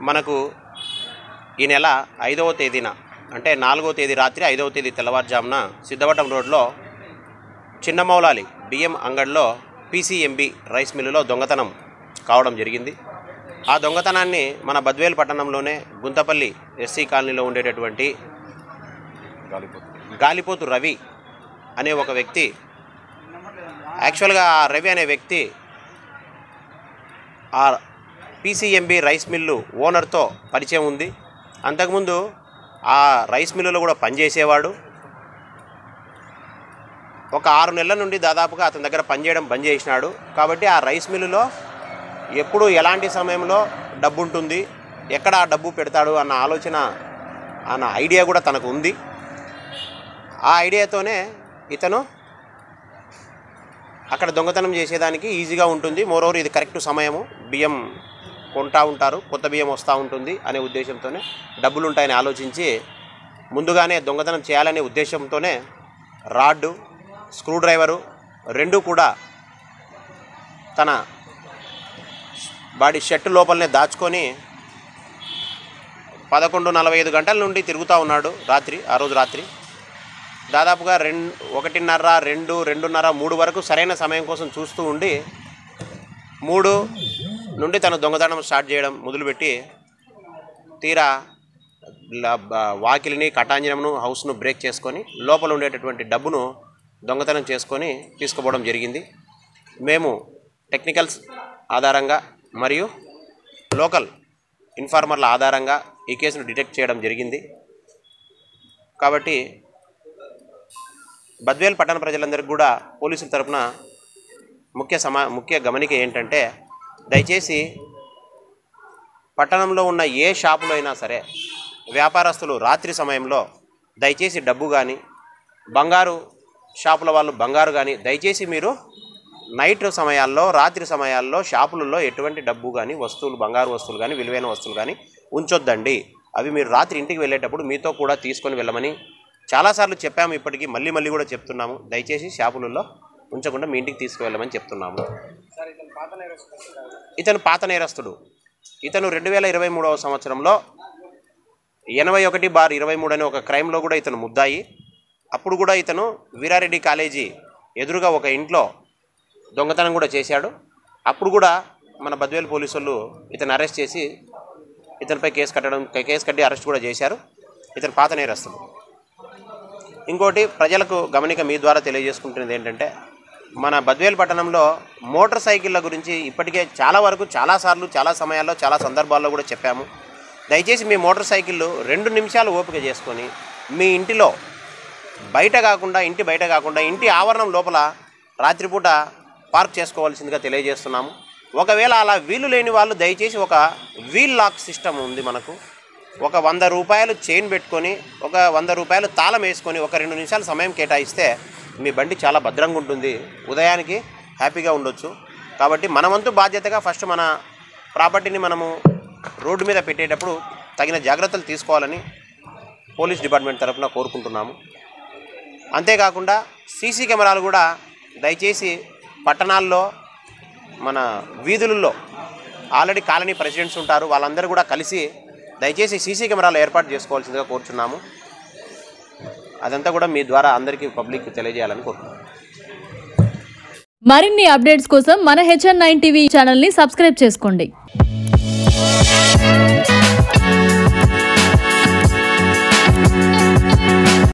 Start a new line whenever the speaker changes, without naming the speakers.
మనకు ఈ నెల 5వ తేదీన అంటే 4వ తేదీ రాత్రి 5వ తేదీ తెల్లవారుజామున సిద్ధవటం రోడ్లో చిన్నమౌలాలి బియ్యం అంగడిలో పీసీఎంబీ రైస్ మిల్లులో దొంగతనం కావడం జరిగింది. ఆ దొంగతనాన్ని మన బద్వేల్ పట్టణంలోనే గుంతపల్లి ఎస్సీ కాలనీలో ఉండేటటువంటి గాలిపోతు రవి అనే ఒక వ్యక్తి, యాక్చువల్గా ఆ రవి అనే వ్యక్తి ఆ పీసీఎంబీ రైస్ మిల్లు ఓనర్తో పరిచయం ఉంది. అంతకుముందు ఆ రైస్ మిల్లులో కూడా పనిచేసేవాడు. ఒక 6 నెలల నుండి దాదాపుగా అతని దగ్గర పనిచేయడం బంద్ చేసినాడు. కాబట్టి ఆ రైస్ మిల్లులో ఎప్పుడు ఎలాంటి సమయంలో డబ్బు ఉంటుంది, ఎక్కడ ఆ డబ్బు పెడతాడు అన్న ఆలోచన అన్న ఐడియా కూడా తనకు ఉంది. ఆ ఐడియాతోనే ఇతను అక్కడ దొంగతనం చేసేదానికి ఈజీగా ఉంటుంది. మోరోవర్ ఇది కరెక్ట్ సమయము, బియ్యం కొంటా ఉంటారు, కొత్త బియ్యం వస్తూ ఉంటుంది అనే ఉద్దేశంతోనే, డబ్బులు ఉంటాయని ఆలోచించి ముందుగానే దొంగతనం చేయాలనే ఉద్దేశంతోనే రాడ్డు, స్క్రూ డ్రైవరు రెండూ కూడా తన బాడీ షర్ట్ లోపలనే దాచుకొని 11:45 గంటల నుండి తిరుగుతూ ఉన్నాడు ఆ రోజు రాత్రి. దాదాపుగా 1:30, 2, 2:30, 3 వరకు సరైన సమయం కోసం చూస్తూ ఉండి 3 నుండి తను దొంగతనం స్టార్ట్ చేయడం మొదలుపెట్టి తీరా వాకిలిని, కటాంజనమును, హౌస్ను బ్రేక్ చేసుకొని లోపల ఉండేటటువంటి డబ్బును దొంగతనం చేసుకొని తీసుకుపోవడం జరిగింది. మేము టెక్నికల్స్ ఆధారంగా మరియు లోకల్ ఇన్ఫార్మర్ల ఆధారంగా ఈ కేసును డిటెక్ట్ చేయడం జరిగింది. కాబట్టి బద్వేల్ పట్టణ ప్రజలందరికీ కూడా పోలీసుల తరఫున ముఖ్య గమనిక ఏంటంటే, దయచేసి పట్టణంలో ఉన్న ఏ షాపులో అయినా సరే వ్యాపారస్తులు రాత్రి సమయంలో దయచేసి డబ్బు కానీ, బంగారు షాపుల వాళ్ళు బంగారు కానీ దయచేసి మీరు నైట్ సమయాల్లో, రాత్రి సమయాల్లో షాపులలో ఎటువంటి డబ్బు కానీ, వస్తువులు, బంగారు వస్తువులు కానీ, విలువైన వస్తువులు కానీ ఉంచొద్దండి. అవి మీరు రాత్రి ఇంటికి వెళ్ళేటప్పుడు మీతో కూడా తీసుకొని వెళ్ళమని చాలాసార్లు చెప్పాము. ఇప్పటికీ మళ్ళీ కూడా చెప్తున్నాము. దయచేసి షాపులలో ఉంచకుండా మీ ఇంటికి తీసుకువెళ్ళమని చెప్తున్నాము. ఇతను పాత నేరస్తుడు. ఇతను 2023వ సంవత్సరంలో 81/23 అనే ఒక క్రైమ్లో కూడా ఇతను ముద్దాయి. అప్పుడు కూడా ఇతను వీరారెడ్డి కాలేజీ ఎదురుగా ఒక ఇంట్లో దొంగతనం కూడా చేశాడు. అప్పుడు కూడా మన బద్వేల్ పోలీసు వాళ్ళు ఇతను అరెస్ట్ చేసి ఇతనిపై కేసు కట్టి అరెస్ట్ కూడా చేశారు. ఇతను పాత నేరస్తుడు. ఇంకోటి ప్రజలకు గమనిక మీ ద్వారా తెలియజేసుకుంటున్నది ఏంటంటే, మన బద్వేల్ పట్టణంలో మోటార్ సైకిళ్ళ గురించి ఇప్పటికే చాలాసార్లు, చాలా సమయాల్లో, చాలా సందర్భాల్లో కూడా చెప్పాము. దయచేసి మీ మోటార్ సైకిళ్ళు 2 నిమిషాలు ఓపిక చేసుకొని మీ ఇంటిలో బయట కాకుండా, ఇంటి ఆవరణం లోపల రాత్రిపూట పార్క్ చేసుకోవాల్సిందిగా తెలియజేస్తున్నాము. ఒకవేళ అలా వీలు లేని వాళ్ళు దయచేసి ఒక వీల్ లాక్ సిస్టమ్ ఉంది మనకు. ఒక 100 రూపాయలు చైన్ పెట్టుకొని, ఒక 100 రూపాయలు తాళం వేసుకొని ఒక 2 నిమిషాలు సమయం కేటాయిస్తే మీ బండి చాలా భద్రంగా ఉంటుంది. ఉదయానికి హ్యాపీగా ఉండొచ్చు. కాబట్టి మన వంతు బాధ్యతగా ఫస్ట్ మన ప్రాపర్టీని మనము రోడ్డు మీద పెట్టేటప్పుడు తగిన జాగ్రత్తలు తీసుకోవాలని పోలీస్ డిపార్ట్మెంట్ తరఫున కోరుకుంటున్నాము. అంతేకాకుండా సీసీ కెమెరాలు కూడా దయచేసి పట్టణాల్లో, మన వీధులలో ఆల్రెడీ కాలనీ ప్రెసిడెంట్స్ ఉంటారు, వాళ్ళందరూ కూడా కలిసి దయచేసి సీసీ కెమెరాలు ఏర్పాటు చేసుకోవాల్సిందిగా కోరుచున్నాము. అదంతా కూడా మీ ద్వారా అందరికీ పబ్లిక్ తెలియజేయాలని కోరుతున్నాము.
మరిన్ని అప్డేట్స్ కోసం మన HN9 టీవీ ఛానల్ని సబ్స్క్రైబ్ చేసుకోండి.